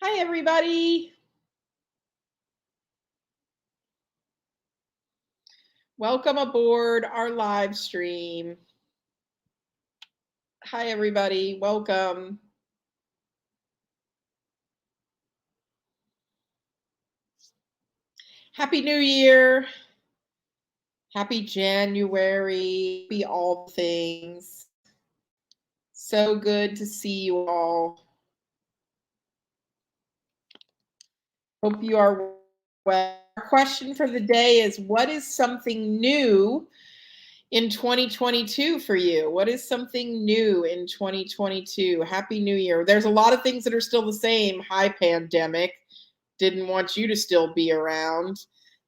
Hi, everybody. Welcome aboard our live stream. Hi, everybody. Welcome. Happy New Year. Happy January. Happy all things. So good to see you all. Hope you are well. Our question for the day is, what is something new in 2022 for you? What is something new in 2022? Happy New Year. There's a lot of things that are still the same. Hi, pandemic. Didn't want you to still be around.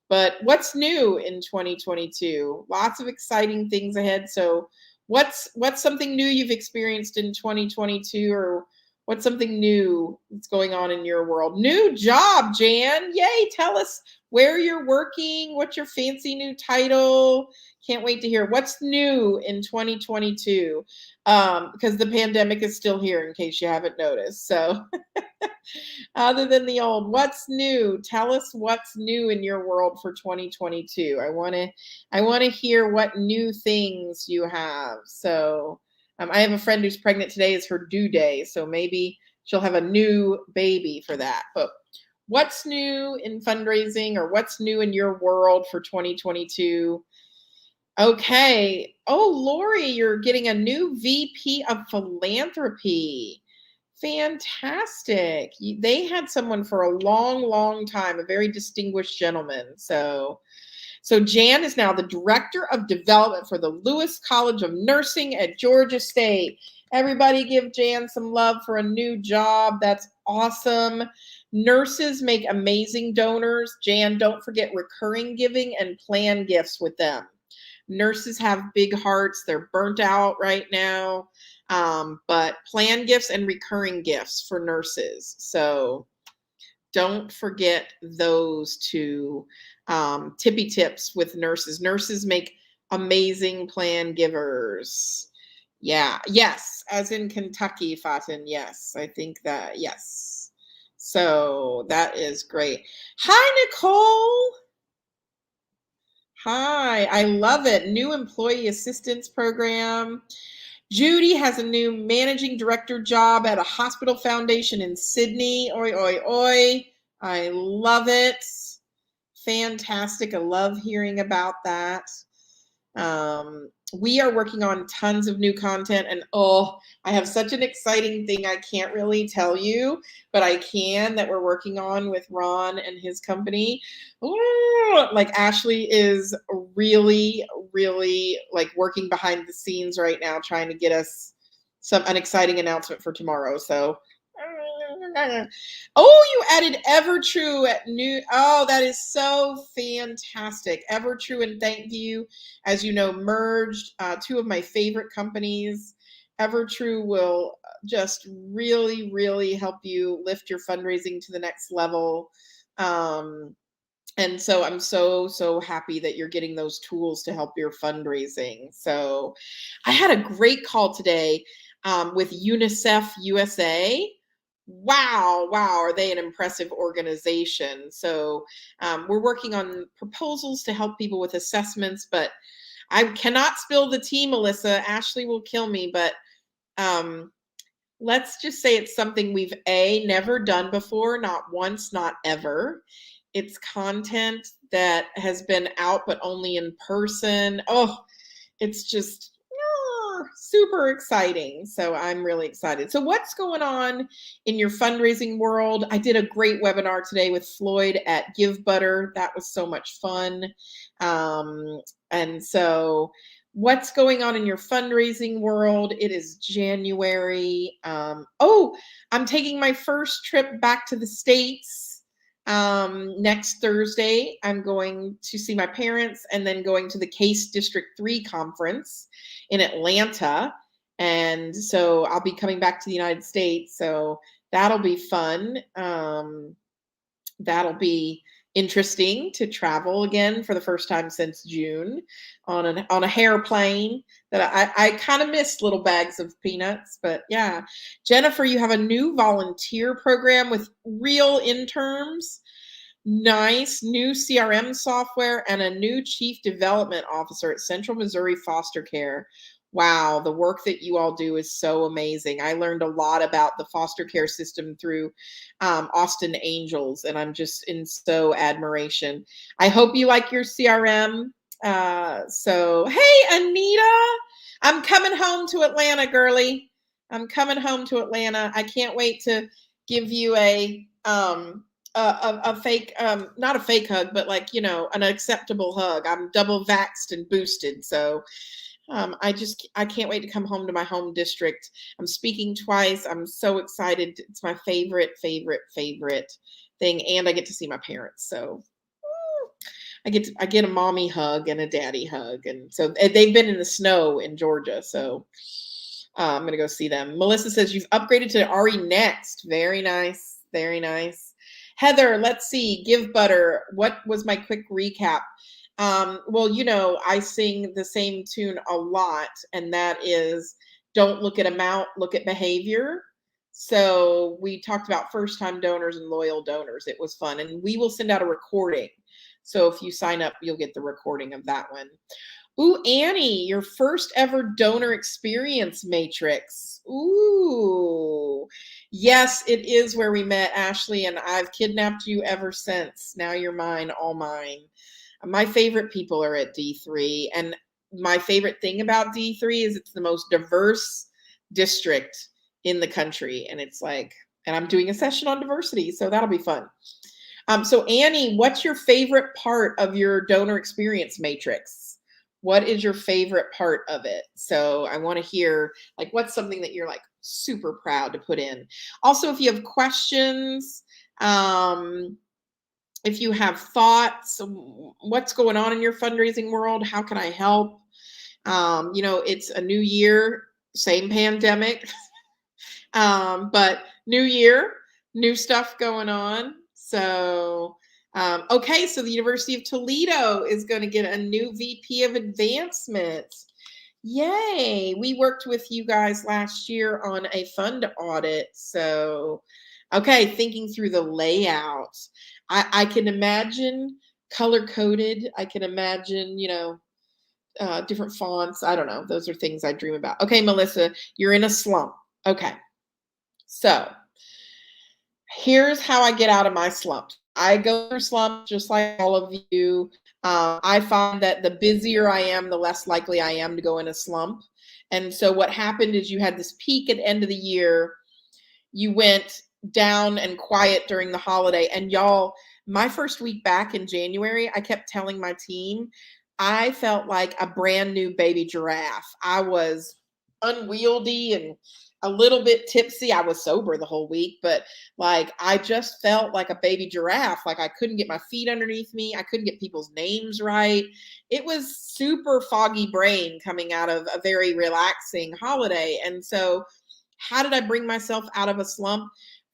But what's new in 2022? Lots of exciting things ahead. So what's something new you've experienced in 2022, or what's something new that's going on in your world? New job, Jan. Yay, tell us where you're working, what's your fancy new title. Can't wait to hear what's new in 2022, because the pandemic is still here in case you haven't noticed. So other than the old, what's new? Tell us what's new in your world for 2022. I want to hear what new things you have. So I have a friend who's pregnant. Today is her due day, so maybe she'll have a new baby for that. But what's new in fundraising, or what's new in your world for 2022? Okay. Oh, Lori, you're getting a new VP of philanthropy. Fantastic. They had someone for a long, long time, a very distinguished gentleman. So Jan is now the Director of Development for the Lewis College of Nursing at Georgia State. Everybody give Jan some love for a new job. That's awesome. Nurses make amazing donors. Jan, don't forget recurring giving and plan gifts with them. Nurses have big hearts. They're burnt out right now. But plan gifts and recurring gifts for nurses. So don't forget those two tippy tips with nurses. Nurses make amazing plan givers. Yeah. Yes. As in Kentucky, Fatin. Yes. I think that. Yes. So that is great. Hi, Nicole. Hi. I love it. New employee assistance program. Judy has a new managing director job at a hospital foundation in Sydney. Oi, oi, oi. I love it. Fantastic. I love hearing about that. We are working on tons of new content, and I have such an exciting thing I can't really tell you, but I can, that we're working on with Ron and his company. Like Ashley is really, really like working behind the scenes right now, trying to get us an exciting announcement for tomorrow. So you added Evertrue at new. Oh, that is so fantastic. Evertrue and ThankView, as you know, merged, two of my favorite companies. Evertrue will just really, really help you lift your fundraising to the next level. And so I'm so happy that you're getting those tools to help your fundraising. So I had a great call today with UNICEF USA. Wow, are they an impressive organization? So we're working on proposals to help people with assessments, but I cannot spill the tea, Melissa. Ashley will kill me, but let's just say it's something we've never done before, not once, not ever. It's content that has been out, but only in person. It's just super exciting. So I'm really excited. So what's going on in your fundraising world? I did a great webinar today with Floyd at Give Butter. That was so much fun. And so what's going on in your fundraising world? It is January. I'm taking my first trip back to the States. Next Thursday, I'm going to see my parents, and then going to the Case District 3 conference in Atlanta. And so I'll be coming back to the United States. So that'll be fun. That'll be interesting to travel again for the first time since June on a hairplane that I kind of missed little bags of peanuts, but yeah. Jennifer, you have a new volunteer program with real interns. Nice new CRM software and a new chief development officer at Central Missouri Foster Care. Wow, the work that you all do is so amazing. I learned a lot about the foster care system through Austin Angels, and I'm just in so admiration. I hope you like your CRM. So, hey, Anita, I'm coming home to Atlanta, girly. I'm coming home to Atlanta. I can't wait to give you a fake, not a fake hug, but like, an acceptable hug. I'm double vaxxed and boosted. So I can't wait to come home to my home district. I'm speaking twice. I'm so excited. It's my favorite thing. And I get to see my parents. So I get a mommy hug and a daddy hug. And so they've been in the snow in Georgia. So I'm going to go see them. Melissa says you've upgraded to RE Next. Very nice. Very nice. Heather, let's see. Give Butter. What was my quick recap? Well, I sing the same tune a lot, and that is don't look at amount, look at behavior. So we talked about first-time donors and loyal donors. It was fun, and we will send out a recording. So if you sign up, you'll get the recording of that one. Ooh, Annie, your first ever donor experience matrix. Ooh, yes, it is where we met, Ashley, and I've kidnapped you ever since. Now you're mine, all mine. My favorite people are at D3, and my favorite thing about D3 is it's the most diverse district in the country, and it's like, and I'm doing a session on diversity, so that'll be fun. So Annie, what's your favorite part of your donor experience matrix? What is your favorite part of it? So I want to hear, like, what's something that you're like super proud to put in. Also, if you have questions, if you have thoughts, what's going on in your fundraising world? How can I help? It's a new year, same pandemic, but new year, new stuff going on. So, okay, so the University of Toledo is going to get a new VP of advancement. Yay. We worked with you guys last year on a fund audit. So, okay, thinking through the layout. I can imagine color coded. I can imagine, different fonts. I don't know. Those are things I dream about. Okay, Melissa, you're in a slump. Okay. So here's how I get out of my slump. I go through slumps just like all of you. I find that the busier I am, the less likely I am to go in a slump. And so what happened is you had this peak at the end of the year. You went down and quiet during the holiday. And y'all, my first week back in January, I kept telling my team, I felt like a brand new baby giraffe. I was unwieldy and a little bit tipsy. I was sober the whole week, but like I just felt like a baby giraffe. Like I couldn't get my feet underneath me. I couldn't get people's names right. It was super foggy brain coming out of a very relaxing holiday. And so how did I bring myself out of a slump?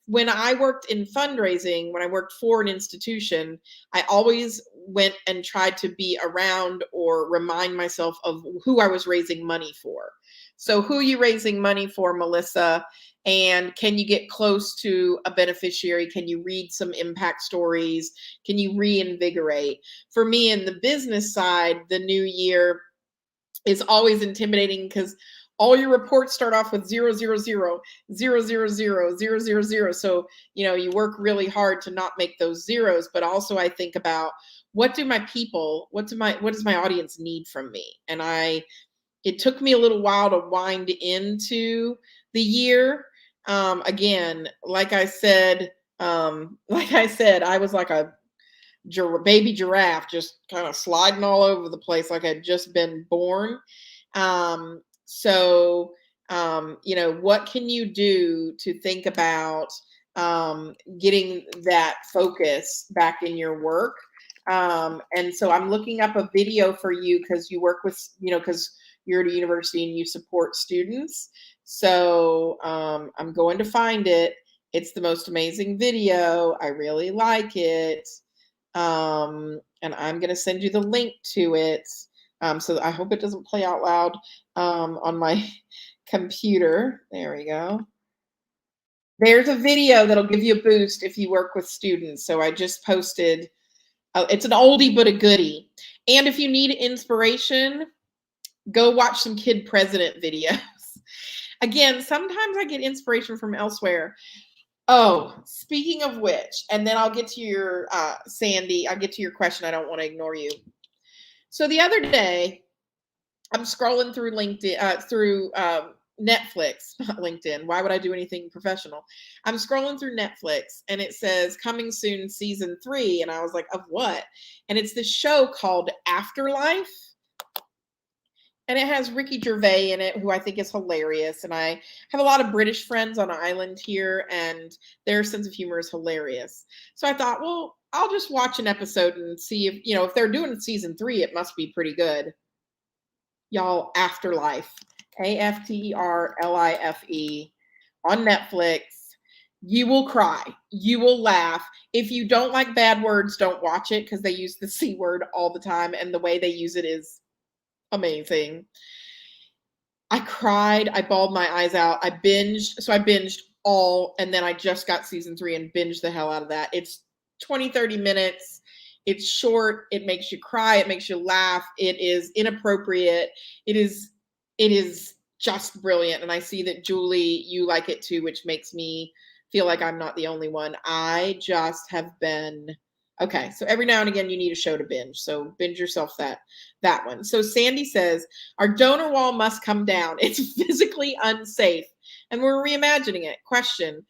When I worked in fundraising, when I worked for an institution, I always went and tried to be around or remind myself of who I was raising money for. So who are you raising money for, Melissa? And can you get close to a beneficiary? Can you read some impact stories? Can you reinvigorate? For me, in the business side, the new year is always intimidating because all your reports start off with 000, 000, 000, 000. So, you work really hard to not make those zeros, but also I think about what does my audience need from me? And it took me a little while to wind into the year. Again, like I said, I was like a baby giraffe, just kind of sliding all over the place like I'd just been born. What can you do to think about getting that focus back in your work? And so I'm looking up a video for you because you work with, because you're at a university and you support students. So I'm going to find it. It's the most amazing video. I really like it. And I'm going to send you the link to it. So I hope it doesn't play out loud on my computer. There we go. There's a video that'll give you a boost if you work with students. So I just posted, it's an oldie but a goodie. And if you need inspiration, go watch some Kid President videos. Again, sometimes I get inspiration from elsewhere. Oh, speaking of which, and then I'll get to your, Sandy, I'll get to your question. I don't want to ignore you. So the other day, I'm scrolling through LinkedIn, through Netflix, not LinkedIn. Why would I do anything professional? I'm scrolling through Netflix and it says coming soon season 3. And I was like, of what? And it's this show called Afterlife. And it has Ricky Gervais in it, who I think is hilarious. And I have a lot of British friends on an island here, and their sense of humor is hilarious. So I thought, well, I'll just watch an episode and see if, if they're doing season 3, it must be pretty good. Y'all, Afterlife, Afterlife on Netflix. You will cry. You will laugh. If you don't like bad words, don't watch it, because they use the C word all the time, and the way they use it is amazing. I cried. I bawled my eyes out. I binged all, and then I just got season 3 and binged the hell out of that. It's 20, 30 minutes. It's short. It makes you cry. It makes you laugh. It is inappropriate. It is just brilliant. And I see that Julie, you like it too, which makes me feel like I'm not the only one. I just have been, okay. So every now and again, you need a show to binge. So binge yourself that one. So Sandy says, our donor wall must come down. It's physically unsafe. And we're reimagining it. Question.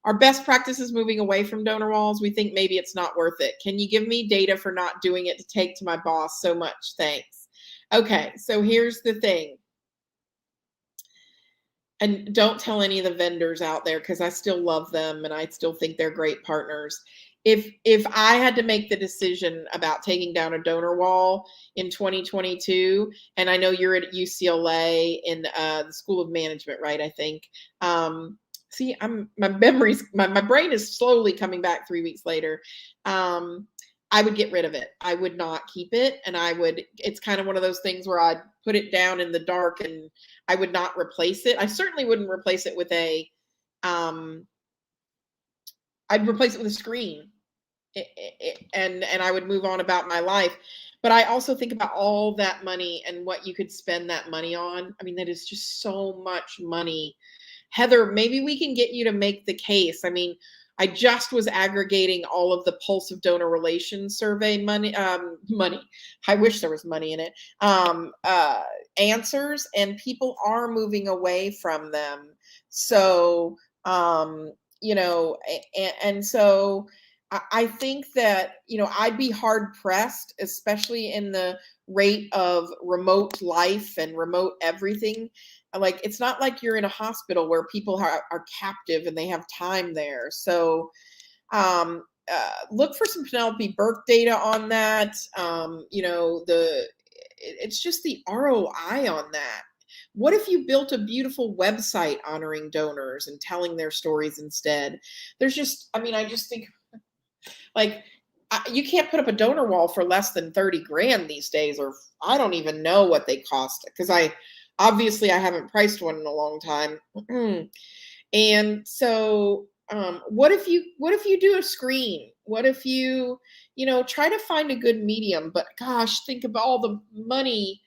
Our best practice is moving away from donor walls. We think maybe it's not worth it. Can you give me data for not doing it to take to my boss? So much. Thanks. Okay. So here's the thing. And don't tell any of the vendors out there, because I still love them and I still think they're great partners. If I had to make the decision about taking down a donor wall in 2022, and I know you're at UCLA in the School of Management, right? I think. See, my memories, my brain is slowly coming back 3 weeks later. I would get rid of it. I would not keep it. And it's kind of one of those things where I'd put it down in the dark and I would not replace it. I certainly wouldn't replace it with I'd replace it with a screen. And I would move on about my life. But I also think about all that money and what you could spend that money on. I mean, that is just so much money. Heather, maybe we can get you to make the case. I mean, I just was aggregating all of the Pulse of Donor Relations survey money. I wish there was money in it. Answers, and people are moving away from them. So, and so I think that, I'd be hard pressed, especially in the rate of remote life and remote everything. Like, it's not like you're in a hospital where people are captive and they have time there. So look for some Penelope Burke data on that. It's just the ROI on that. What if you built a beautiful website honoring donors and telling their stories instead? I just think, like, you can't put up a donor wall for less than 30 grand these days, or I don't even know what they cost, because I haven't priced one in a long time. And so what if you do a screen? What if you try to find a good medium? But gosh, think of all the money.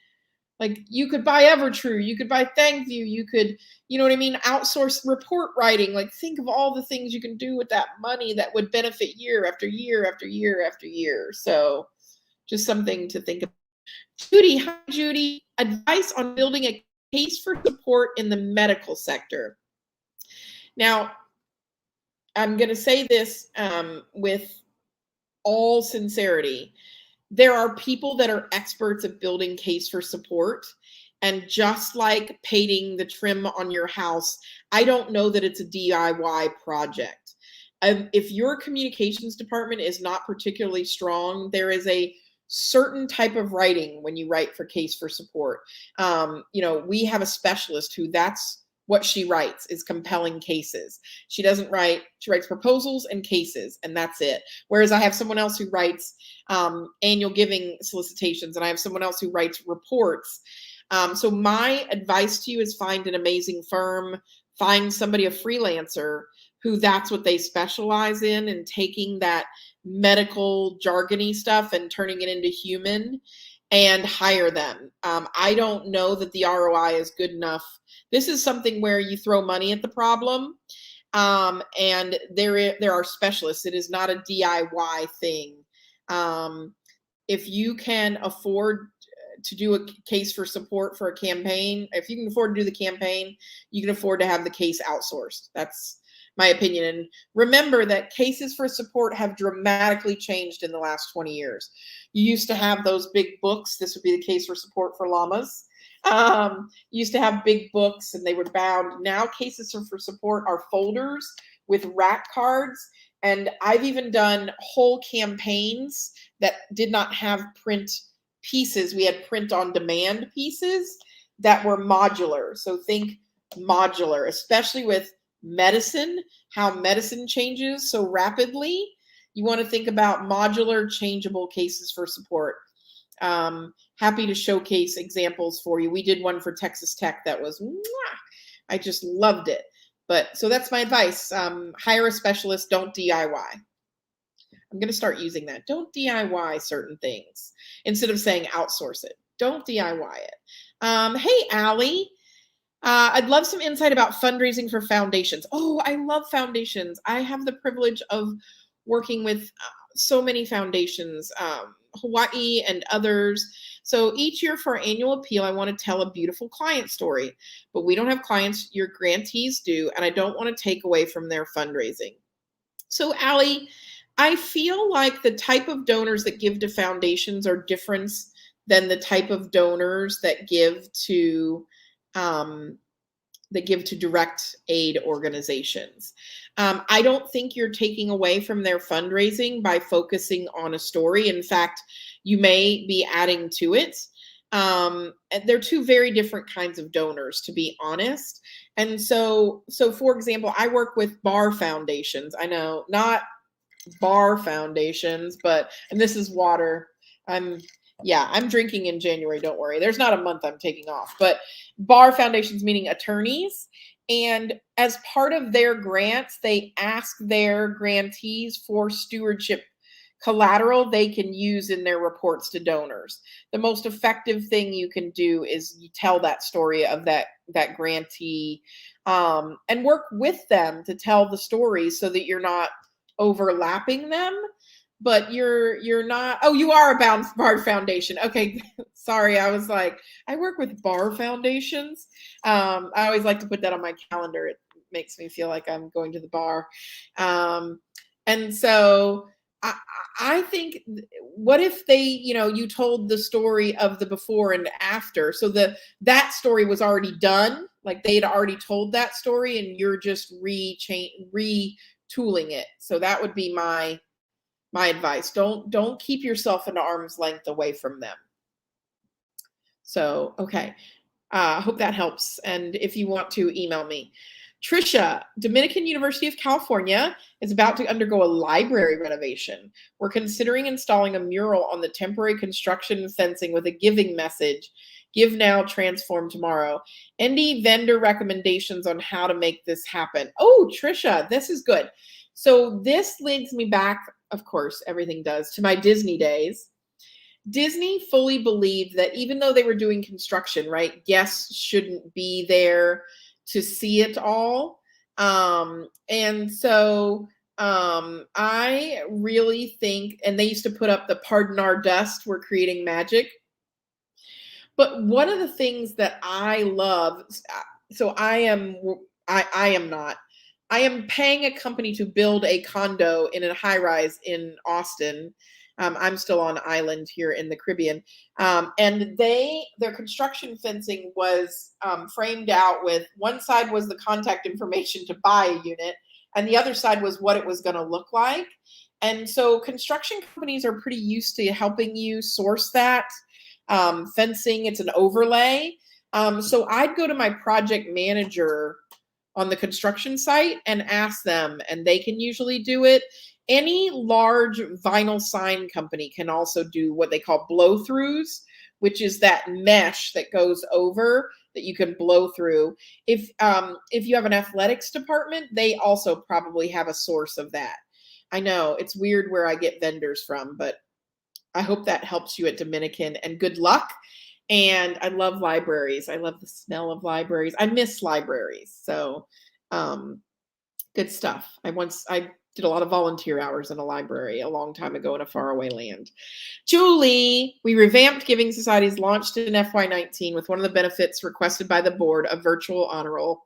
Like, you could buy Evertrue, you could buy ThankView, you could, outsource report writing. Like, think of all the things you can do with that money that would benefit year after year after year after year. So just something to think about. Judy, hi Judy. Advice on building a case for support in the medical sector. Now, I'm going to say this with all sincerity. There are people that are experts at building case for support. And just like painting the trim on your house, I don't know that it's a DIY project. If your communications department is not particularly strong, there is a certain type of writing when you write for case for support. We have a specialist who that's what she writes is compelling cases. She doesn't write, she writes proposals and cases, and that's it. Whereas I have someone else who writes annual giving solicitations, and I have someone else who writes reports. So my advice to you is find an amazing firm, find somebody, a freelancer, who that's what they specialize in, and taking that medical jargony stuff and turning it into human, and hire them. I don't know that the ROI is good enough. This is something where you throw money at the problem, and there are specialists. It is not a DIY thing. If you can afford to do a case for support for a campaign, if you can afford to do the campaign, you can afford to have the case outsourced. That's my opinion. And remember that cases for support have dramatically changed in the last 20 years. You used to have those big books. This would be the case for support for llamas. You used to have big books and they were bound. Now cases for support are folders with rack cards. And I've even done whole campaigns that did not have print pieces. We had print on demand pieces that were modular. So think modular, especially with medicine, how medicine changes so rapidly. You want to think about modular, changeable cases for support. Happy to showcase examples for you. We did one for Texas Tech that was, I just loved it. But so that's my advice. Hire a specialist, don't DIY. I'm going to start using that. Don't DIY certain things instead of saying outsource it. Don't DIY it. Hey, Allie. I'd love some insight about fundraising for foundations. Oh, I love foundations. I have the privilege of working with so many foundations, Hawaii and others. So each year for our annual appeal, I want to tell a beautiful client story, but we don't have clients, your grantees do, and I don't want to take away from their fundraising. So Allie, I feel like the type of donors that give to foundations are different than the type of donors that give to direct aid organizations. I don't think you're taking away from their fundraising by focusing on a story. In fact, you may be adding to it. And they're two very different kinds of donors, to be honest. And so for example, I work with bar foundations. I know, not bar foundations, and this is water. I'm drinking in January. Don't worry. There's not a month I'm taking off, but bar foundations, meaning attorneys. And as part of their grants, they ask their grantees for stewardship collateral they can use in their reports to donors. The most effective thing you can do is you tell that story of that grantee, and work with them to tell the story so that you're not overlapping them. But you're not, oh, you are a bar foundation. Okay, sorry, I was like, I work with bar foundations. I always like to put that on my calendar. It makes me feel like I'm going to the bar. And so I think, what if they, you told the story of the before and after, so that story was already done, like they'd already told that story and you're just retooling it. So that would be my advice. Don't keep yourself an arm's length away from them. So, okay. Hope that helps. And if you want to, email me. Trisha, Dominican University of California is about to undergo a library renovation. We're considering installing a mural on the temporary construction fencing with a giving message. Give now, transform tomorrow. Any vendor recommendations on how to make this happen? Oh, Trisha, this is good. So this leads me back, of course, everything does, to my Disney days. Disney fully believed that even though they were doing construction, right, guests shouldn't be there to see it all. And so I really think, and they used to put up the "Pardon Our Dust, We're Creating Magic." But one of the things that I love, so I am paying a company to build a condo in a high rise in Austin. I'm still on island here in the Caribbean. And their construction fencing was framed out with, one side was the contact information to buy a unit, and the other side was what it was going to look like. And so construction companies are pretty used to helping you source that fencing. It's an overlay. So I'd go to my project manager on the construction site and ask them, and they can usually do it. Any large vinyl sign company can also do what they call blow throughs, which is that mesh that goes over that you can blow through. If you have an athletics department, they also probably have a source of that. I know it's weird where I get vendors from, but I hope that helps you at Dominican, and good luck. And I love libraries. I love the smell of libraries. I miss libraries. So, um, good stuff. I did a lot of volunteer hours in a library a long time ago in a faraway land. Julie, we revamped Giving Societies, launched in FY19 with one of the benefits requested by the board, a virtual honor roll.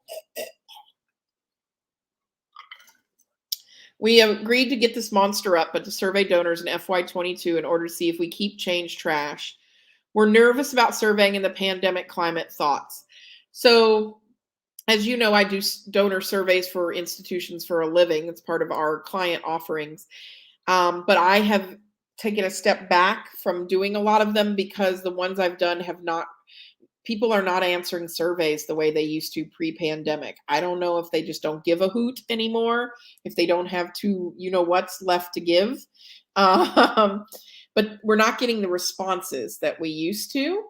We agreed to get this monster up, but to survey donors in FY22 in order to see if we keep change trash. We're nervous about surveying in the pandemic climate. Thoughts. So, as you know, I do donor surveys for institutions for a living. It's part of our client offerings. But I have taken a step back from doing a lot of them because the ones I've done have not, people are not answering surveys the way they used to pre-pandemic. I don't know if they just don't give a hoot anymore, if they don't have to, what's left to give. But we're not getting the responses that we used to.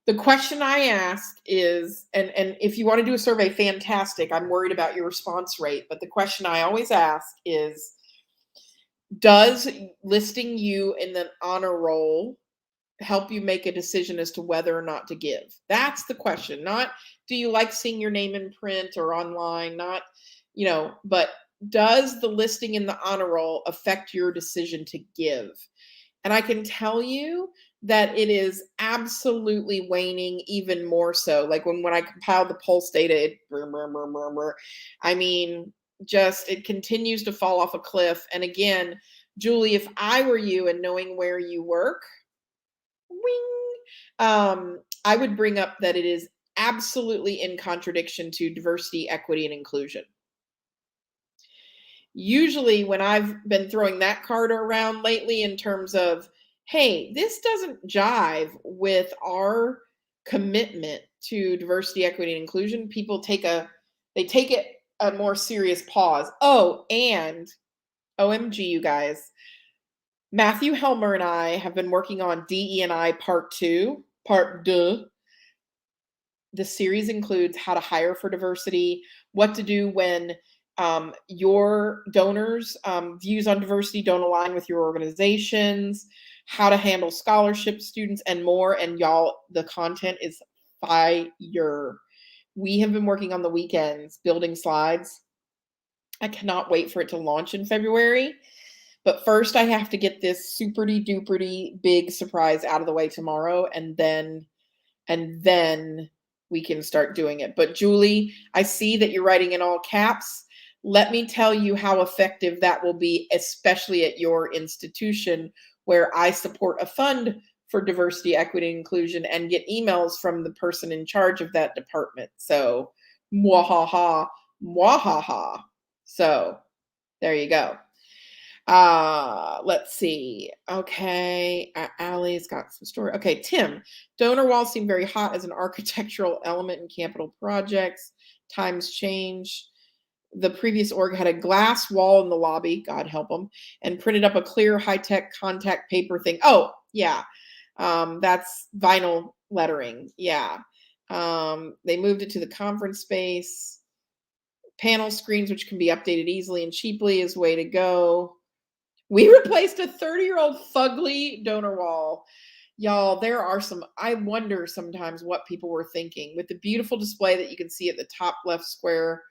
The question I ask is, and if you want to do a survey, fantastic. I'm worried about your response rate. But the question I always ask is, does listing you in the honor roll help you make a decision as to whether or not to give? That's the question. Not, do you like seeing your name in print or online? Not, but does the listing in the honor roll affect your decision to give? And I can tell you that it is absolutely waning even more so. Like when I compiled the pulse data, I mean, just it continues to fall off a cliff. And again, Julie, if I were you and knowing where you work, I would bring up that it is absolutely in contradiction to diversity, equity, and inclusion. Usually when I've been throwing that card around lately in terms of, hey, this doesn't jive with our commitment to diversity, equity, and inclusion, people take it a more serious pause. Oh, and OMG, you guys, Matthew Helmer and I have been working on DE&I Part 2. The series includes how to hire for diversity, what to do when your donors' views on diversity don't align with your organization's, how to handle scholarship students, and more. And y'all, the content is fire. We have been working on the weekends building slides. I cannot wait for it to launch in February. But first, I have to get this superty duperty big surprise out of the way tomorrow, and then we can start doing it. But Julie, I see that you're writing in all caps. Let me tell you how effective that will be, especially at your institution where I support a fund for diversity, equity, and inclusion and get emails from the person in charge of that department. So, mwahaha, mwahaha. So, there you go. Let's see. Okay. Allie's got some story. Okay. Tim, donor walls seem very hot as an architectural element in capital projects. Times change. The previous org had a glass wall in the lobby, God help them, and printed up a clear high-tech contact paper thing. Oh, yeah. That's vinyl lettering. Yeah. They moved it to the conference space. Panel screens, which can be updated easily and cheaply, is way to go. We replaced a 30-year-old fugly donor wall. Y'all, there are some, I wonder sometimes what people were thinking. With the beautiful display that you can see at the top left square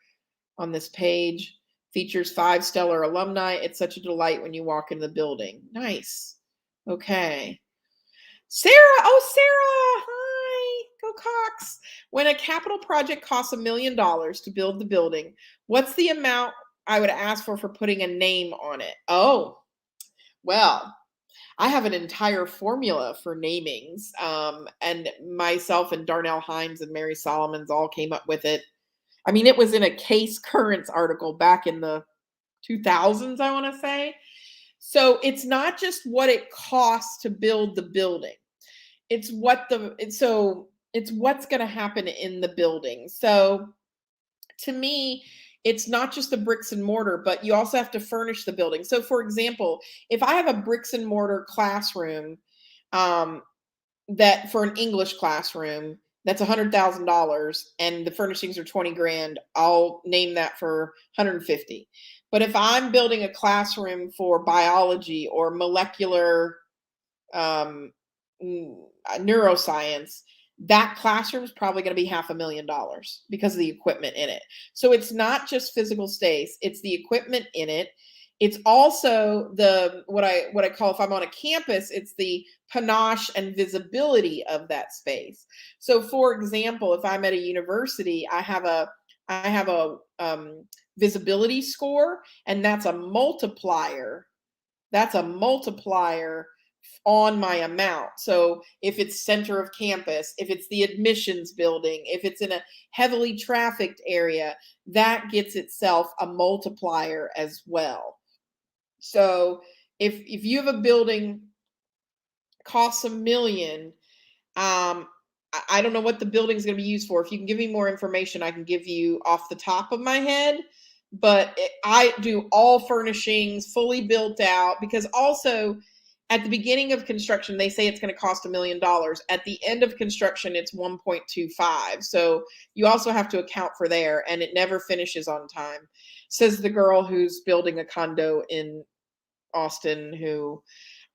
on this page, features 5 stellar alumni. It's such a delight when you walk in the building. Nice. Okay. Sarah, oh, Sarah, hi, go Cox. When a capital project costs $1 million to build the building, what's the amount I would ask for putting a name on it? Oh, well, I have an entire formula for namings, and myself and Darnell Hines and Mary Solomons all came up with it. I mean, it was in a Case Currents article back in the 2000s, I want to say. So it's not just what it costs to build the building. It's what so It's what's going to happen in the building. So to me, it's not just the bricks and mortar, but you also have to furnish the building. So for example, if I have a bricks and mortar classroom, um, that for an English classroom, that's $100,000 and the furnishings are 20 grand, I'll name that for 150. But if I'm building a classroom for biology or molecular um, neuroscience, that classroom is probably going to be $500,000 because of the equipment in it. So it's not just physical space; it's the equipment in it. It's also the what I call, if I'm on a campus, it's the panache and visibility of that space. So, for example, if I'm at a university, I have a visibility score, and that's a multiplier. That's a multiplier on my amount. So if it's center of campus, if it's the admissions building, if it's in a heavily trafficked area, that gets itself a multiplier as well. So if you have a building costs $1 million, I don't know what the building's going to be used for. If you can give me more information, I can give you off the top of my head. But I do all furnishings, fully built out, because also at the beginning of construction, they say it's going to cost $1 million. At the end of construction, it's 1.25. So you also have to account for there, and it never finishes on time. Says the girl who's building a condo in Austin, who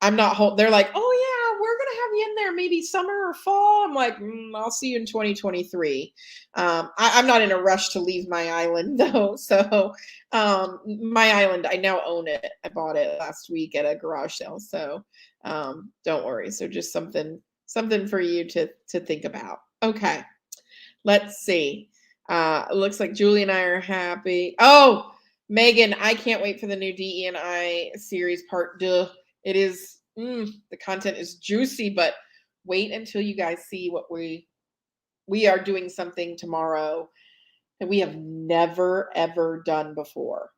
I'm not they're like, "Oh yeah, we're gonna have you in there maybe summer or fall." I'm like, "I'll see you in 2023." I'm not in a rush to leave my island though. So my island, I now own it. I bought it last week at a garage sale. So don't worry. So just something for you to think about. Okay, let's see. It looks like Julie and I are happy. Oh, Megan, I can't wait for the new DE&I series part 2. It is, the content is juicy, but wait until you guys see what we are doing something tomorrow that we have never ever done before.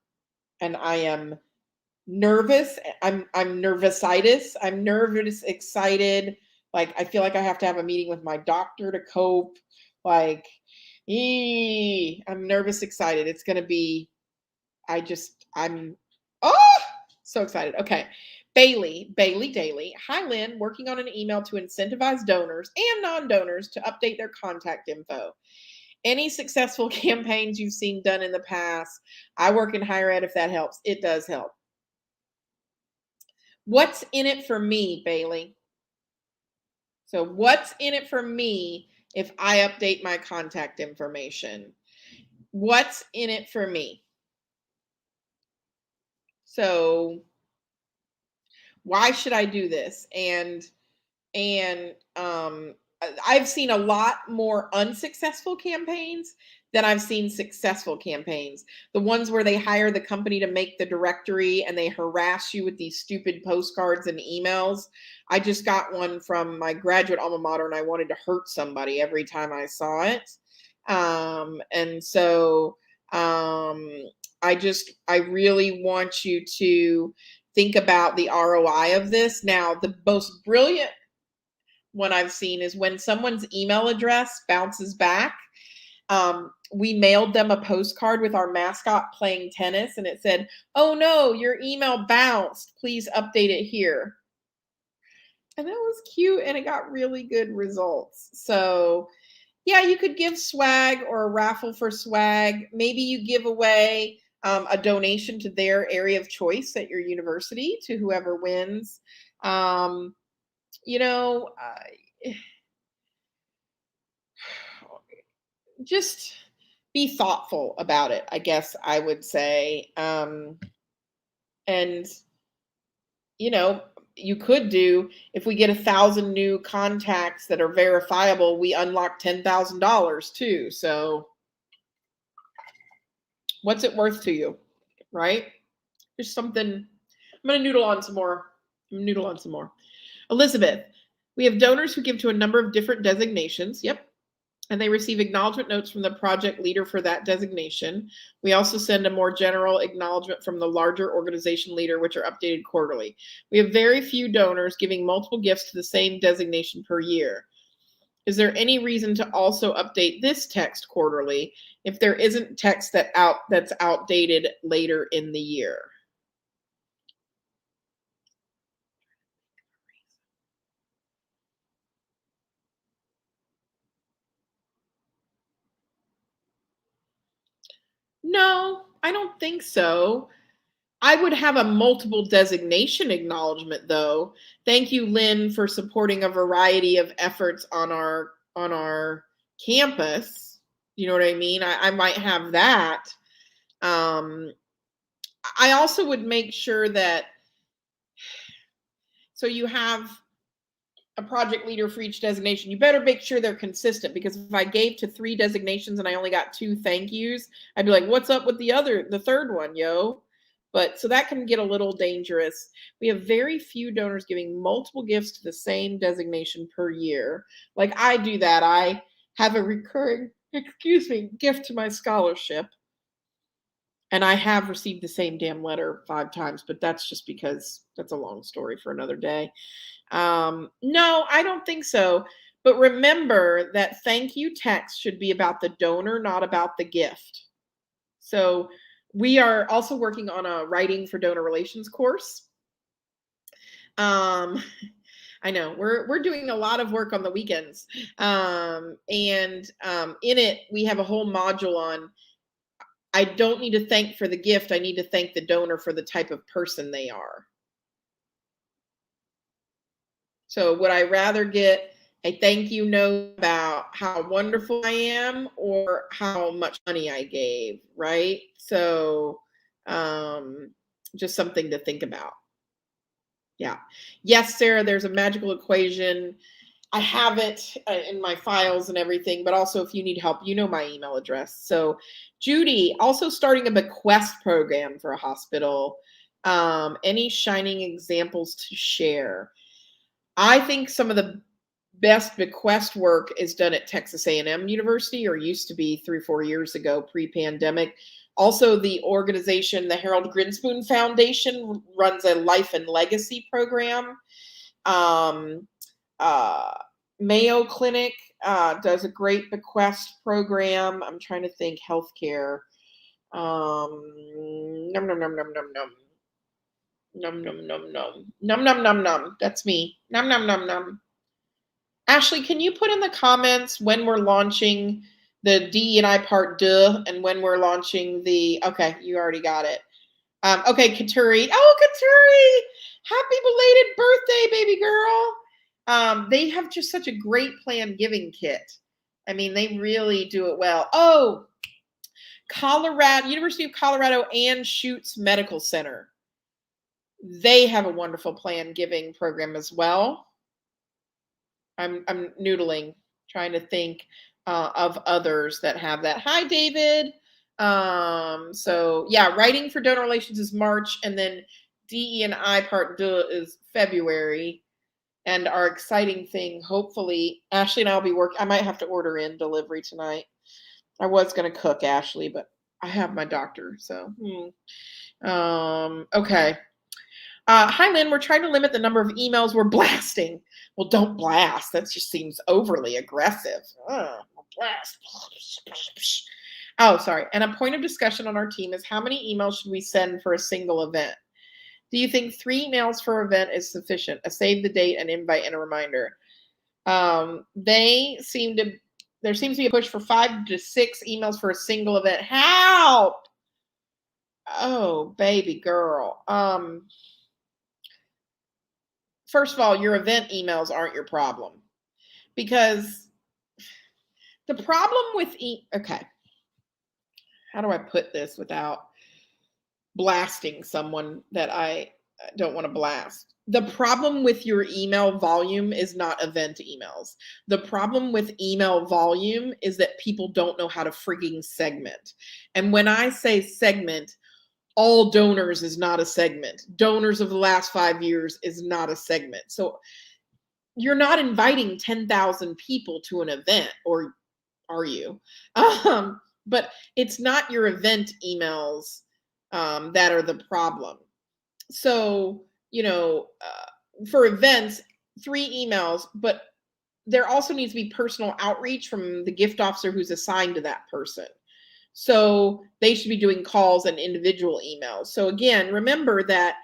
And I am nervous. I'm nervousitis. I'm nervous, excited. Like I feel like I have to have a meeting with my doctor to cope. Like, I'm nervous, excited. It's going to be, I'm, oh, so excited. Okay. Bailey Daly. Hi, Lynn. Working on an email to incentivize donors and non-donors to update their contact info. Any successful campaigns you've seen done in the past? I work in higher ed, if that helps. It does help. What's in it for me, Bailey? So what's in it for me if I update my contact information? What's in it for me? So why should I do this? And I've seen a lot more unsuccessful campaigns than I've seen successful campaigns. The ones where they hire the company to make the directory and they harass you with these stupid postcards and emails. I just got one from my graduate alma mater and I wanted to hurt somebody every time I saw it. And so I really want you to think about the ROI of this. Now, the most brilliant one I've seen is when someone's email address bounces back. We mailed them a postcard with our mascot playing tennis, and it said, "Oh no, your email bounced. Please update it here." And that was cute, and it got really good results. So, yeah, you could give swag or a raffle for swag. Maybe you give away a donation to their area of choice at your university to whoever wins. Um, you know, just be thoughtful about it, I guess I would say. And, you know, you could do, if we get 1,000 new contacts that are verifiable, we unlock $10,000 too. So what's it worth to you, right? Just something. I'm going to noodle on some more. Elizabeth, we have donors who give to a number of different designations. Yep. And they receive acknowledgement notes from the project leader for that designation. We also send a more general acknowledgement from the larger organization leader, which are updated quarterly. We have very few donors giving multiple gifts to the same designation per year. Is there any reason to also update this text quarterly if there isn't text that's outdated later in the year? No, I don't think so. I would have a multiple designation acknowledgement though. Thank you, Lynn, for supporting a variety of efforts on our campus. You know what I mean? I might have that. Um, I also would make sure that so you have a project leader for each designation. You better make sure they're consistent, because if I gave to 3 designations and I only got 2 thank yous, I'd be like, what's up with the third one, yo? But so that can get a little dangerous. We have very few donors giving multiple gifts to the same designation per year. Like I do that. I have a recurring, gift to my scholarship. And I have received the same damn letter 5 times, but that's just because that's a long story for another day. No, I don't think so. But remember that thank you text should be about the donor, not about the gift. So we are also working on a writing for donor relations course. Um, I know we're doing a lot of work on the weekends. And in it, we have a whole module on I don't need to thank for the gift. I need to thank the donor for the type of person they are. So would I rather get a thank you note about how wonderful I am or how much money I gave, right? So just something to think about. Yeah. Yes, Sarah, there's a magical equation. I have it in my files and everything, but also if you need help, you know my email address. So Judy, also starting a bequest program for a hospital. Any shining examples to share? I think some of the best bequest work is done at Texas A&M University, or used to be 3-4 years ago, pre-pandemic. Also, the organization, the Harold Grinspoon Foundation, runs a life and legacy program. Um, uh, Mayo Clinic does a great bequest program. I'm trying to think healthcare. Num num num num num num. Num num num num. Num num num num. That's me. Num num num num. Ashley, can you put in the comments when we're launching the DE&I part deux and when we're launching the, okay, you already got it. Okay, Katuri. Oh, Katuri! Happy belated birthday, baby girl. They have just such a great plan giving kit. I mean, they really do it well. Oh, University of Colorado Anschutz Medical Center. They have a wonderful plan giving program as well. I'm noodling, trying to think of others that have that. Hi, David. So yeah, writing for donor relations is March, and then DE&I part deux is February. And our exciting thing, hopefully, Ashley and I'll be working. I might have to order in delivery tonight. I was going to cook, Ashley, but I have my doctor, so. Okay. Hi, Lynn. We're trying to limit the number of emails we're blasting. Well, don't blast. That just seems overly aggressive. Blast. Oh, sorry. And a point of discussion on our team is how many emails should we send for a single event? Do you think 3 emails for event is sufficient? A save the date, an invite, and a reminder. There seems to be a push for 5 to 6 emails for a single event. Help! Oh, baby girl. First of all, your event emails aren't your problem, because the problem with okay, how do I put this without blasting someone that I don't want to blast? The problem with your email volume is not event emails. The problem with email volume is that people don't know how to frigging segment. And when I say segment, all donors is not a segment. Donors of the last 5 years is not a segment. So you're not inviting 10,000 people to an event, or are you? But it's not your event emails that are the problem. So, for events, 3 emails, but there also needs to be personal outreach from the gift officer who's assigned to that person. So they should be doing calls and individual emails. So again, remember that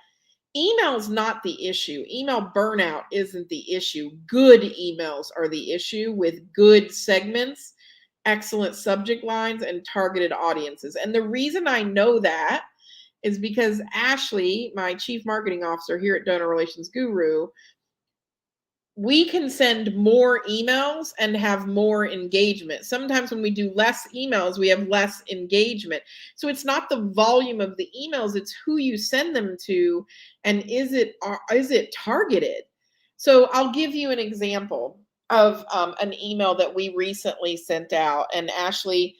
email's not the issue. Email burnout isn't the issue. Good emails are the issue with good segments, excellent subject lines, and targeted audiences. And the reason I know that is because Ashley, my chief marketing officer here at Donor Relations Guru, we can send more emails and have more engagement. Sometimes when we do less emails, we have less engagement. So it's not the volume of the emails, it's who you send them to, and is it targeted? So I'll give you an example of an email that we recently sent out. And Ashley,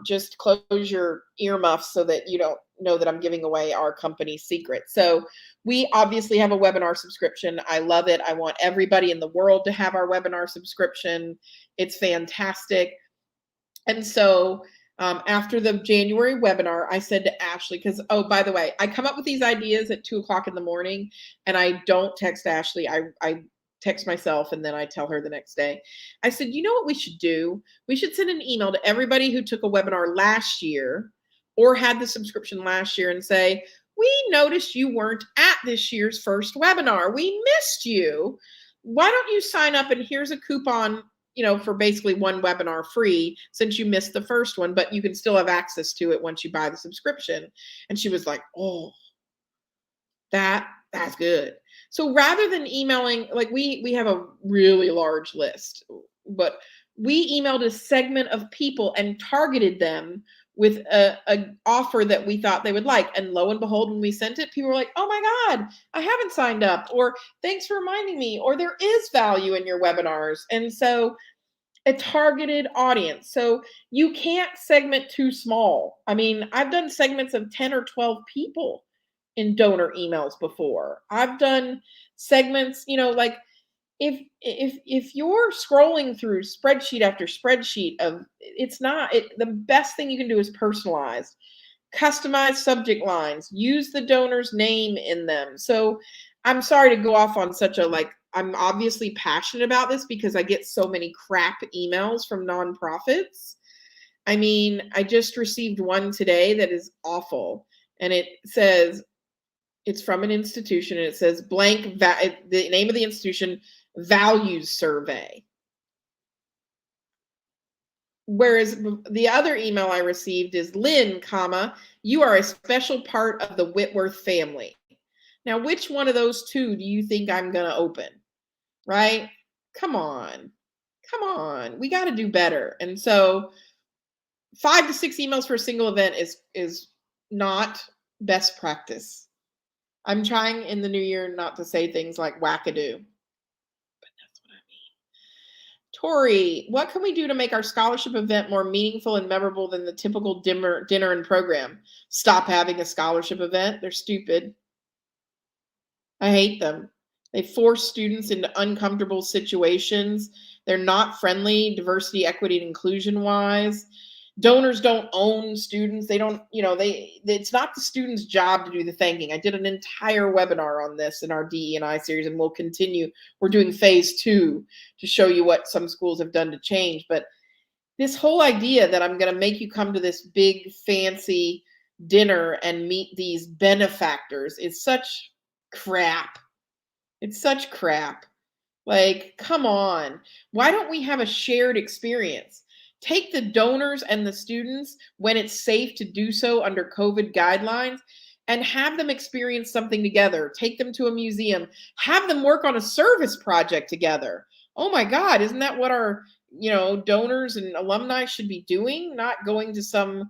just close your earmuffs so that you don't know that I'm giving away our company secret. So we obviously have a webinar subscription. I love it. I want everybody in the world to have our webinar subscription. It's fantastic. And so after the January webinar, I said to Ashley, because, oh, by the way, I come up with these ideas at 2:00 in the morning, and I don't text Ashley. I text myself, and then I tell her the next day. I said, you know what we should do? We should send an email to everybody who took a webinar last year or had the subscription last year and say, we noticed you weren't at this year's first webinar. We missed you. Why don't you sign up, and here's a coupon, for basically one webinar free since you missed the first one, but you can still have access to it once you buy the subscription. And she was like, oh, that's good. So rather than emailing, like we have a really large list, but we emailed a segment of people and targeted them with a offer that we thought they would like. And lo and behold, when we sent it, people were like, oh my God, I haven't signed up, or thanks for reminding me, or there is value in your webinars. And so a targeted audience. So you can't segment too small. I mean, I've done segments of 10 or 12 people in donor emails before. I've done segments, like if you're scrolling through spreadsheet after spreadsheet of, the best thing you can do is personalized, customize subject lines, use the donor's name in them. So I'm sorry to go off on such a, I'm obviously passionate about this because I get so many crap emails from nonprofits. I mean, I just received one today that is awful. And it says, it's from an institution, and it says the name of the institution, values survey. Whereas the other email I received is, Lynn, you are a special part of the Whitworth family. Now, which one of those two do you think I'm going to open? Right? Come on. We got to do better. And so 5 to 6 emails for a single event is not best practice. I'm trying in the new year not to say things like wackadoo, but that's what I mean. Tori, what can we do to make our scholarship event more meaningful and memorable than the typical dinner and program? Stop having a scholarship event. They're stupid. I hate them. They force students into uncomfortable situations. They're not friendly, diversity, equity, and inclusion wise. Donors don't own students. They don't, it's not the student's job to do the thanking. I did an entire webinar on this in our DE&I series, and we'll continue. We're doing phase 2 to show you what some schools have done to change. But this whole idea that I'm going to make you come to this big fancy dinner and meet these benefactors is such crap. It's such crap. Like, come on. Why don't we have a shared experience? Take the donors and the students when it's safe to do so under COVID guidelines and have them experience something together. Take them to a museum. Have them work on a service project together. Oh my God, isn't that what our, donors and alumni should be doing? Not going to some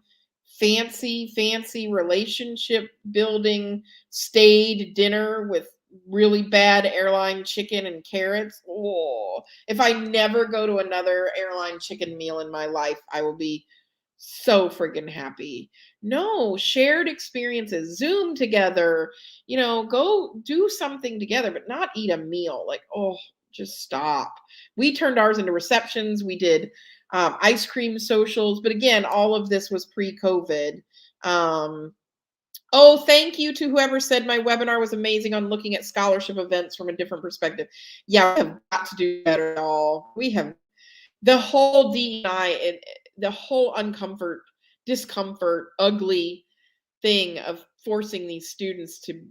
fancy relationship building stayed dinner with really bad airline chicken and carrots. Oh, if I never go to another airline chicken meal in my life, I will be so freaking happy. No, shared experiences, Zoom together, go do something together, but not eat a meal. Like, oh, just stop. We turned ours into receptions. We did ice cream socials, but again, all of this was pre-COVID. Oh, thank you to whoever said my webinar was amazing on looking at scholarship events from a different perspective. Yeah, we have got to do better at all. We have the whole DEI and the whole discomfort, ugly thing of forcing these students to,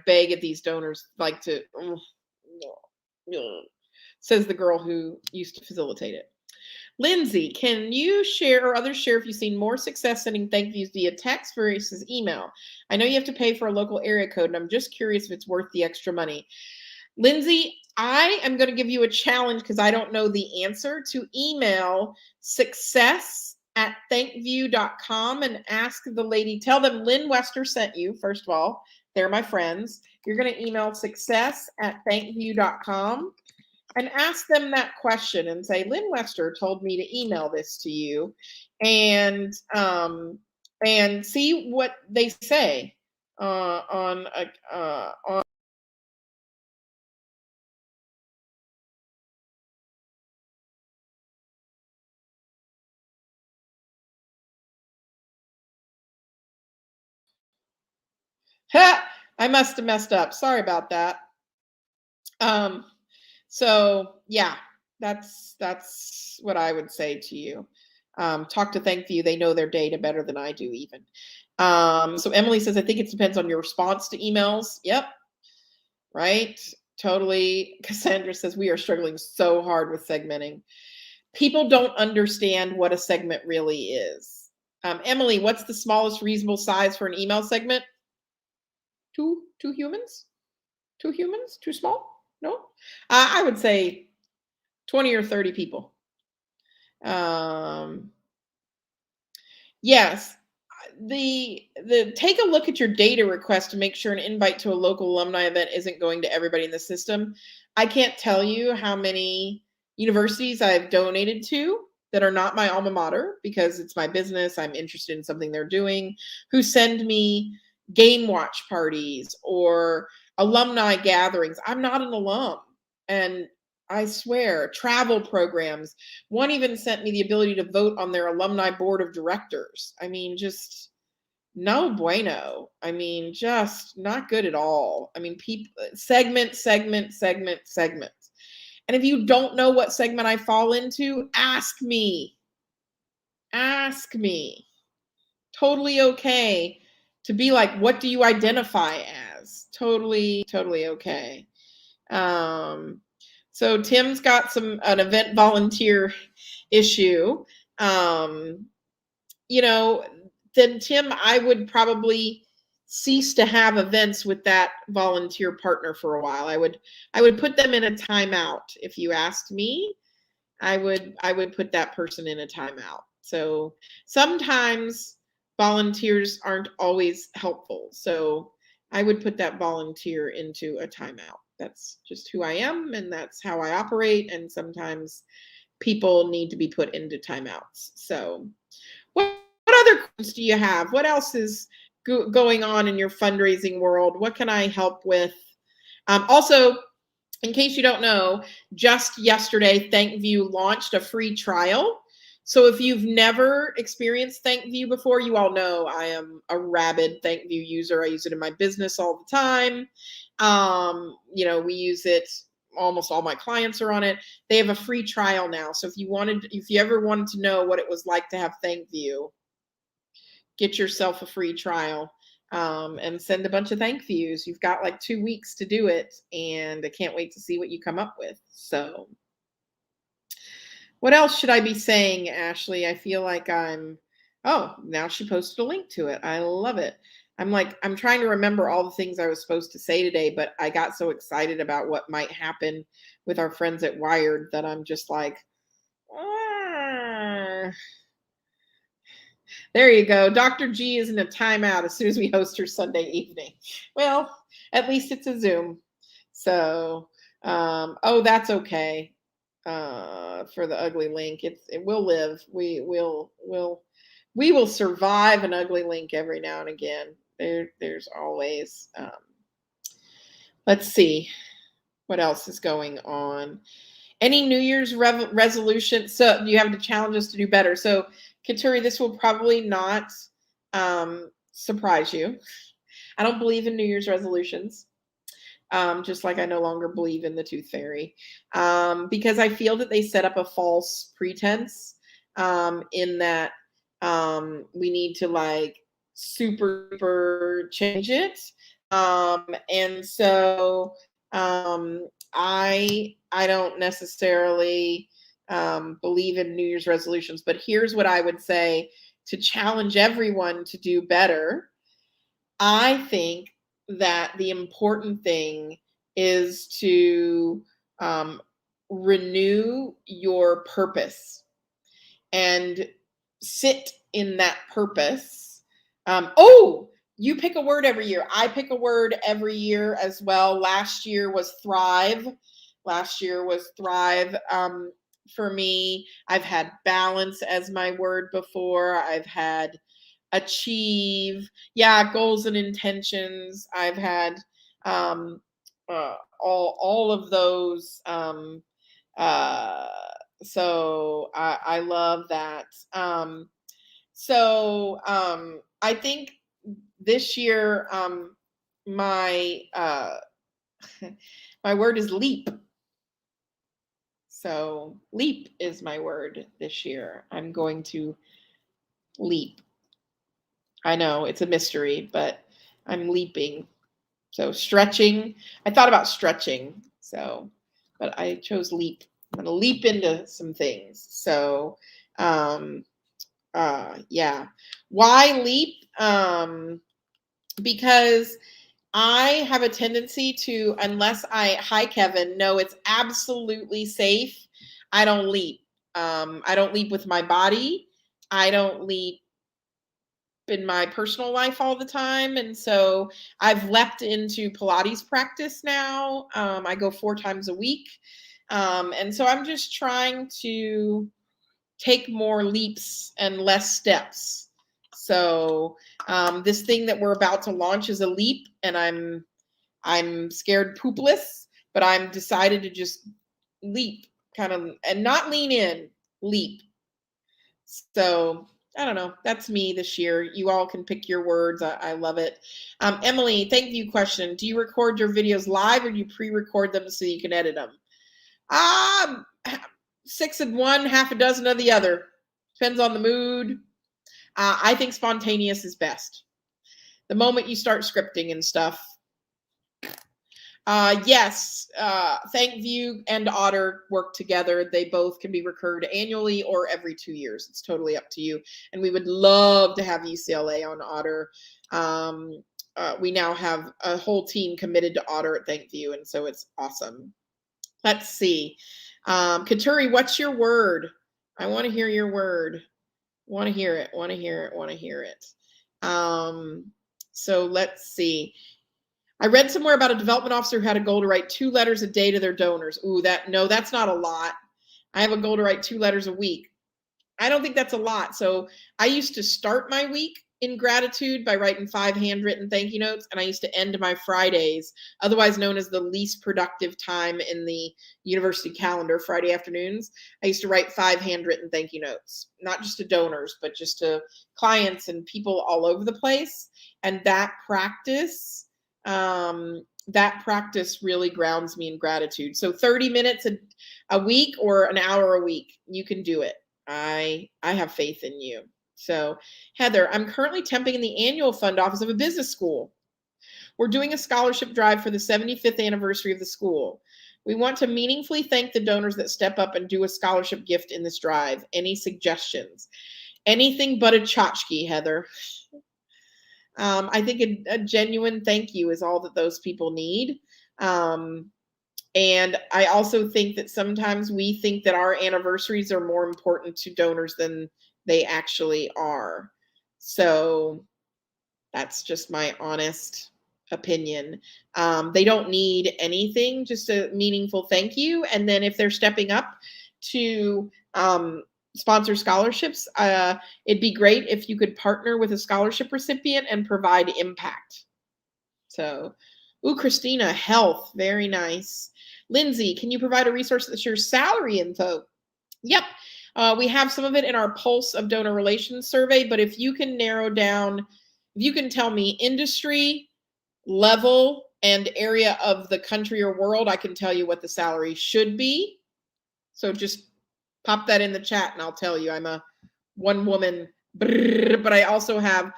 beg at these donors, like to, says the girl who used to facilitate it. Lindsay, can you share or others share if you've seen more success sending thank yous via text versus email? I know you have to pay for a local area code, and I'm just curious if it's worth the extra money. Lindsay, I am going to give you a challenge because I don't know the answer to email success@thankview.com and ask the lady, tell them Lynn Wester sent you, first of all. They're my friends. You're going to email success@thankview.com and ask them that question and say, Lynn Wester told me to email this to you, and see what they say on. I must have messed up. Sorry about that. So yeah, that's what I would say to you. Talk to ThankView. They know their data better than I do even. So Emily says, I think it depends on your response to emails. Yep. Right. Totally. Cassandra says, we are struggling so hard with segmenting. People don't understand what a segment really is. Emily, what's the smallest reasonable size for an email segment? Two humans? 2 humans? Too small? No? I would say 20 or 30 people. Yes. The take a look at your data request to make sure an invite to a local alumni event isn't going to everybody in the system. I can't tell you how many universities I've donated to that are not my alma mater because it's my business. I'm interested in something they're doing, who send me game watch parties or alumni gatherings. I'm not an alum. And I swear, travel programs. One even sent me the ability to vote on their alumni board of directors. I mean, just no bueno. I mean, just not good at all. I mean, segment. And if you don't know what segment I fall into, ask me. Ask me. Totally okay to be like, what do you identify as? Totally okay. So Tim's got an event volunteer issue. Then Tim, I would probably cease to have events with that volunteer partner for a while. I would put them in a timeout. If you asked me, I would put that person in a timeout. So sometimes volunteers aren't always helpful. So I would put that volunteer into a timeout. That's just who I am, and that's how I operate. And sometimes people need to be put into timeouts. So what other questions do you have? What else is going on in your fundraising world? What can I help with? Also, in case you don't know, just yesterday, ThankView launched a free trial. So if you've never experienced ThankView before, you all know I am a rabid ThankView user. I use it in my business all the time. We use it. Almost all my clients are on it. They have a free trial now. So if you ever wanted to know what it was like to have ThankView, get yourself a free trial. And send a bunch of thank yous. You've got like 2 weeks to do it, and I can't wait to see what you come up with. So what else should I be saying, Ashley? I feel like now she posted a link to it. I love it. I'm trying to remember all the things I was supposed to say today, but I got so excited about what might happen with our friends at Wired that I'm just like, There you go. Dr. G is in a timeout as soon as we host her Sunday evening. Well, at least it's a Zoom. So, that's okay. For the ugly link, it will live. We will survive an ugly link every now and again. There's always. Let's see what else is going on. Any New Year's resolution? So you have to challenge us to do better. So Katuri, this will probably not surprise you. I don't believe in New Year's resolutions. Just like I no longer believe in the tooth fairy, because I feel that they set up a false pretense, in that we need to like super change it, and so I don't necessarily believe in New Year's resolutions. But here's what I would say to challenge everyone to do better. I think that the important thing is to um, renew your purpose and sit in that purpose. You pick a word every year. I pick a word every year as well. Last year was thrive. For me. I've had balance as my word before. I've had achieve, yeah, goals and intentions. I've had um all of those, uh so I love that. I think this year, my my word is leap. So leap is my word this year. I'm going to leap. I know it's a mystery, but I'm leaping. So stretching. I thought about stretching. So, but I chose leap. I'm going to leap into some things. So, um, yeah. Why leap? Because I have a tendency to, unless hi Kevin, no, it's absolutely safe. I don't leap. I don't leap with my body. I don't leap in my personal life all the time. And so I've leapt into Pilates practice now. I go 4 times a week. And so I'm just trying to take more leaps and less steps. So this thing that we're about to launch is a leap, and I'm scared poopless, but I'm decided to just leap, kind of, and not lean in, leap. So I don't know. That's me this year. You all can pick your words. I love it. Emily, thank you. Question: do you record your videos live, or do you pre-record them so you can edit them? 6 of one, half a dozen of the other. Depends on the mood. I think spontaneous is best. The moment you start scripting and stuff. Yes, ThankView and Otter work together. They both can be recurred annually or every 2 years. It's totally up to you. And we would love to have UCLA on Otter. We now have a whole team committed to Otter at ThankView, and so it's awesome. Let's see. Katuri, what's your word? I want to hear your word. Want to hear it. So let's see. I read somewhere about a development officer who had a goal to write 2 letters a day to their donors. Ooh, that's not a lot. I have a goal to write 2 letters a week. I don't think that's a lot. So I used to start my week in gratitude by writing 5 handwritten thank you notes, and I used to end my Fridays, otherwise known as the least productive time in the university calendar, Friday afternoons. I used to write 5 handwritten thank you notes, not just to donors, but just to clients and people all over the place. And that practice really grounds me in gratitude. So 30 minutes a week or an hour a week, you can do it. I have faith in you. So Heather, I'm currently temping in the annual fund office of a business school. We're doing a scholarship drive for the 75th anniversary of the school. We want to meaningfully thank the donors that step up and do a scholarship gift in this drive. Any suggestions? Anything but a tchotchke, Heather. I think a genuine thank you is all that those people need. And I also think that sometimes we think that our anniversaries are more important to donors than they actually are. So that's just my honest opinion. They don't need anything, just a meaningful thank you. And then if they're stepping up to sponsor scholarships, it'd be great if you could partner with a scholarship recipient and provide impact. So, Christina, health, very nice. Lindsay, can you provide a resource that shares salary info? Yep. We have some of it in our Pulse of Donor Relations survey, but if you can narrow down if you can tell me industry, level, and area of the country or world, I can tell you what the salary should be. So just pop that in the chat and I'll tell you. I'm a one woman, but I also have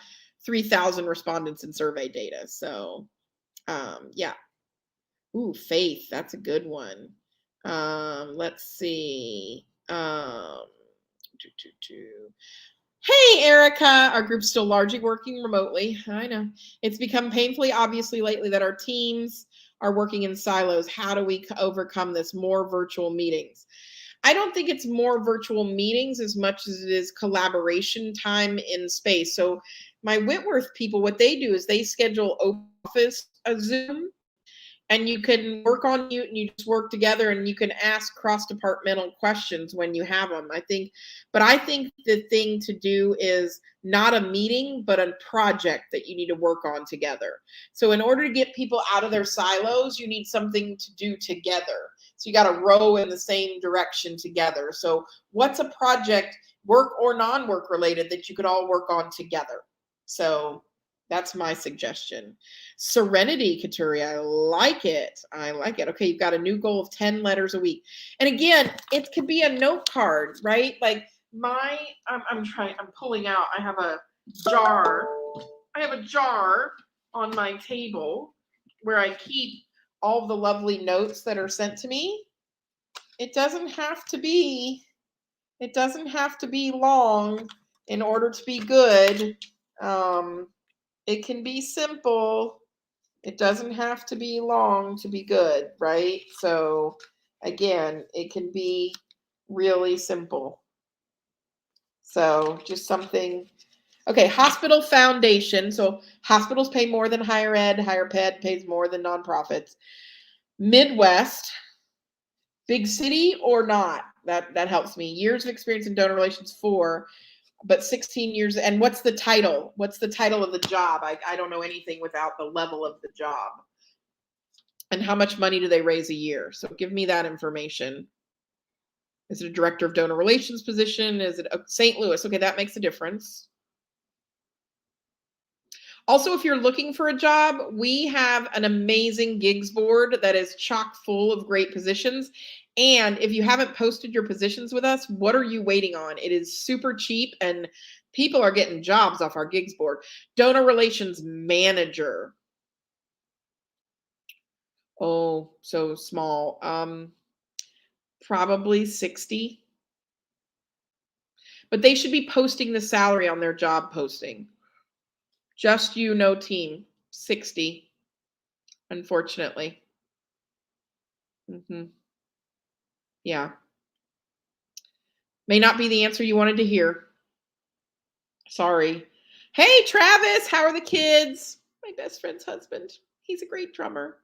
3,000 respondents in survey data. So yeah. Ooh, faith. That's a good one. Let's see. Hey, Erica. Our group's still largely working remotely. I know. It's become painfully obviously lately that our teams are working in silos. How do we overcome this? More virtual meetings. I don't think it's more virtual meetings as much as it is collaboration time in space. So my Whitworth people, what they do is they schedule office a Zoom, and you can work on mute and you just work together and you can ask cross-departmental questions when you have them. I think the thing to do is not a meeting, but a project that you need to work on together. So in order to get people out of their silos, you need something to do together. So you got to row in the same direction together. So what's a project, work or non-work related, that you could all work on together? So that's my suggestion. Serenity, Katuria. I like it. I like it. Okay, you've got a new goal of 10 letters a week. And again, it could be a note card, right? Like I'm pulling out, I have a jar. I have a jar on my table where I keep all the lovely notes that are sent to me. It doesn't have to be long in order to be good. It can be simple. It doesn't have to be long to be good, right? So again, it can be really simple. So just something. Okay, hospital foundation. So hospitals pay more than higher ed. Higher ed pays more than nonprofits. Midwest, big city or not? That helps me. Years of experience in donor relations, 4. But 16 years. And what's the title? What's the title of the job? I don't know anything without the level of the job. And how much money do they raise a year? So give me that information. Is it a director of donor relations position? Is it a St. Louis? Okay, that makes a difference. Also, if you're looking for a job, we have an amazing gigs board that is chock full of great positions. And if you haven't posted your positions with us, what are you waiting on? It is super cheap and people are getting jobs off our gigs board. Donor relations manager. Oh, so small. Probably 60. But they should be posting the salary on their job posting. Just you, no team. 60. Unfortunately. Yeah. May not be the answer you wanted to hear. Sorry. Hey, Travis, how are the kids? My best friend's husband. He's a great drummer.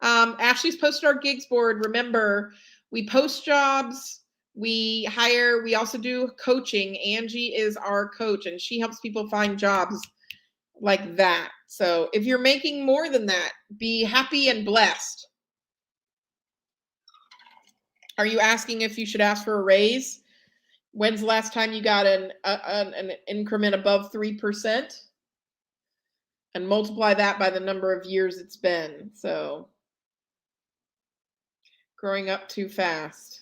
Ashley's posted our gigs board. Remember, we post jobs, we hire, we also do coaching. Angie is our coach and she helps people find jobs like that. So if you're making more than that, be happy and blessed. Are you asking if you should ask for a raise? When's the last time you got an increment above 3%? And multiply that by the number of years it's been. So growing up too fast.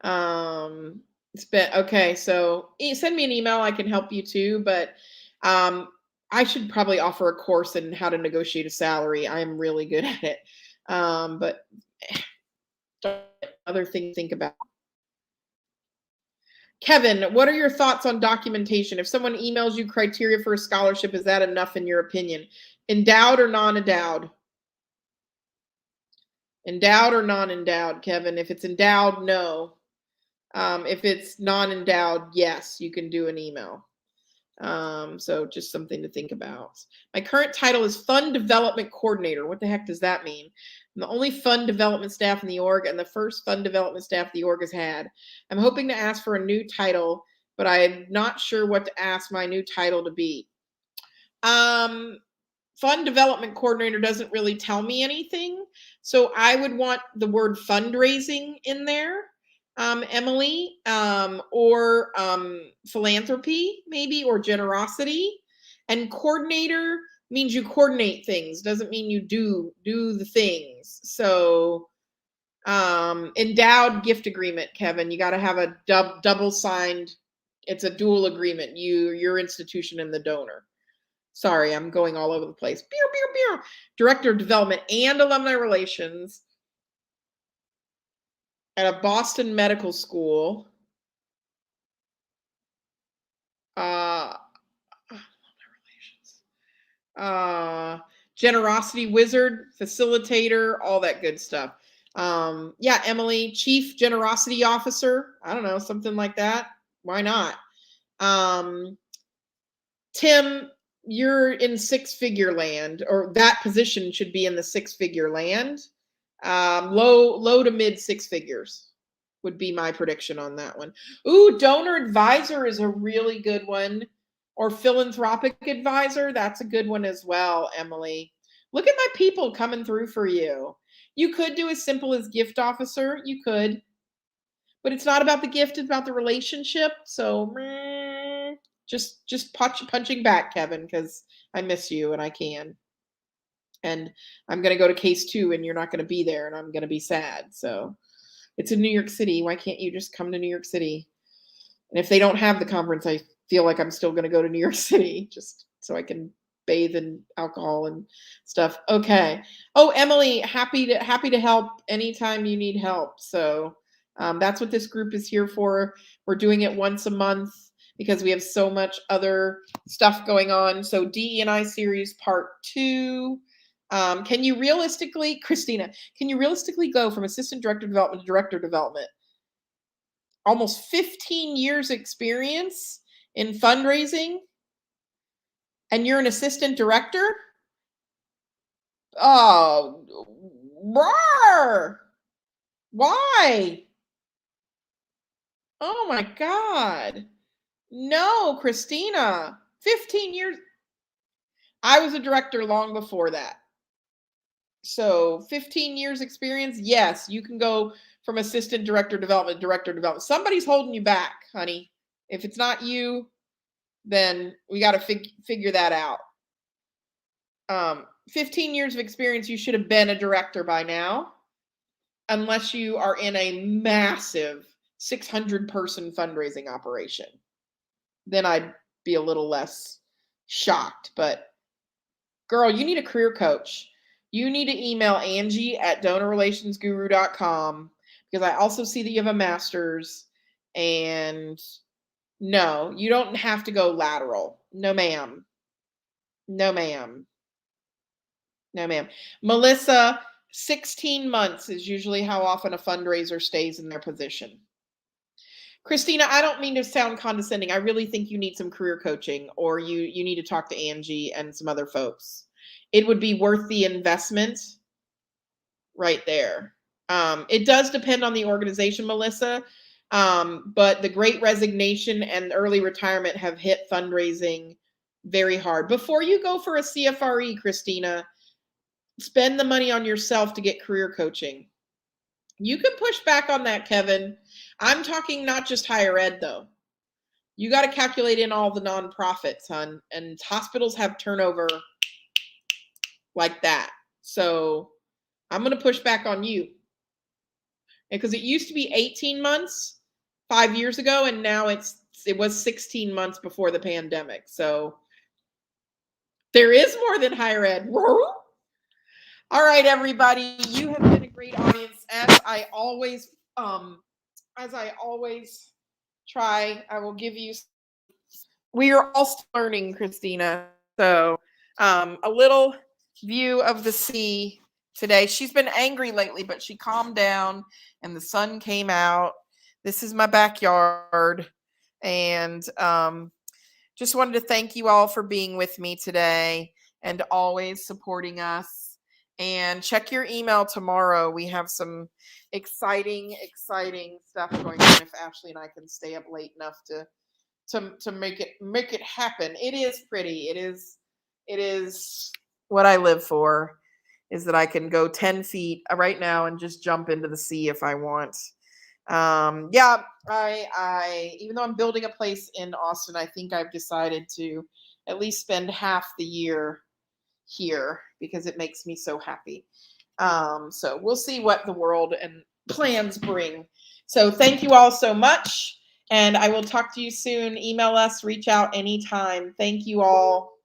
It's been okay. So send me an email. I can help you too. But I should probably offer a course in how to negotiate a salary. I am really good at it. But other thing to think about. Kevin, what are your thoughts on documentation? If someone emails you criteria for a scholarship, is that enough in your opinion? Endowed or non-endowed? Endowed or non-endowed, Kevin? If it's endowed, no. If it's non-endowed, yes, you can do an email. So just something to think about. My current title is Fund Development Coordinator. What the heck does that mean? I'm the only fund development staff in the org and the first fund development staff the org has had. I'm hoping to ask for a new title, but I'm not sure what to ask my new title to be. Fund Development Coordinator doesn't really tell me anything. So I would want the word fundraising in there. Emily, or philanthropy maybe, or generosity. And coordinator means you coordinate things, doesn't mean you do the things. So endowed gift agreement, Kevin, you got to have a double signed, it's a dual agreement, your institution and the donor. Sorry, I'm going all over the place. Director of development and alumni relations at a Boston medical school. Generosity wizard, facilitator, all that good stuff. Yeah, Emily, chief generosity officer. I don't know, something like that. Why not? Tim, you're in six-figure land, or that position should be in the six-figure land. Low to mid six figures would be my prediction on that one. Ooh, donor advisor is a really good one. Or philanthropic advisor, that's a good one as well, Emily. Look at my people coming through for you. You could do as simple as gift officer, you could. But it's not about the gift, it's about the relationship. So just punching back, Kevin, because I miss you and I can. And I'm going to go to case 2 and you're not going to be there and I'm going to be sad. So it's in New York City. Why can't you just come to New York City? And if they don't have the conference, I feel like I'm still going to go to New York City just so I can bathe in alcohol and stuff. Okay. Oh, Emily, happy to help anytime you need help. So that's what this group is here for. We're doing it once a month because we have so much other stuff going on. So DE&I series part 2. Can you realistically, Christina, can you realistically go from assistant director of development to director of development? Almost 15 years experience in fundraising, and you're an assistant director? Oh, why? Oh my God. No, Christina, 15 years. I was a director long before that. So 15 years experience, yes, you can go from assistant director development, director development. Somebody's holding you back, honey. If it's not you, then we got to figure that out. 15 years of experience, you should have been a director by now, unless you are in a massive 600-person fundraising operation. Then I'd be a little less shocked. But girl, you need a career coach. You need to email Angie at donorrelationsguru.com because I also see that you have a master's. And no, you don't have to go lateral. No, ma'am. No, ma'am. No, ma'am. Melissa, 16 months is usually how often a fundraiser stays in their position. Christina, I don't mean to sound condescending. I really think you need some career coaching, or you need to talk to Angie and some other folks. It would be worth the investment right there. It does depend on the organization, Melissa, but the Great Resignation and early retirement have hit fundraising very hard. Before you go for a CFRE, Christina, spend the money on yourself to get career coaching. You can push back on that, Kevin. I'm talking not just higher ed, though. You got to calculate in all the nonprofits, hon. And hospitals have turnover like that. So I'm going to push back on you. Because it used to be 18 months 5 years ago, and now it was 16 months before the pandemic. So there is more than higher ed. All right, everybody, you have been a great audience. As I always try, I will give you. We are all still learning, Christina. So, a little view of the sea today. She's been angry lately, but she calmed down, and the sun came out. This is my backyard, and just wanted to thank you all for being with me today and always supporting us. And check your email tomorrow. We have some exciting stuff going on. If Ashley and I can stay up late enough to make it happen. It is pretty. It is what I live for, is that I can go 10 feet right now and just jump into the sea if I want. Yeah, I even though I'm building a place in Austin, I think I've decided to at least spend half the year here because it makes me so happy. So we'll see what the world and plans bring. So thank you all so much. And I will talk to you soon. Email us, reach out anytime. Thank you all.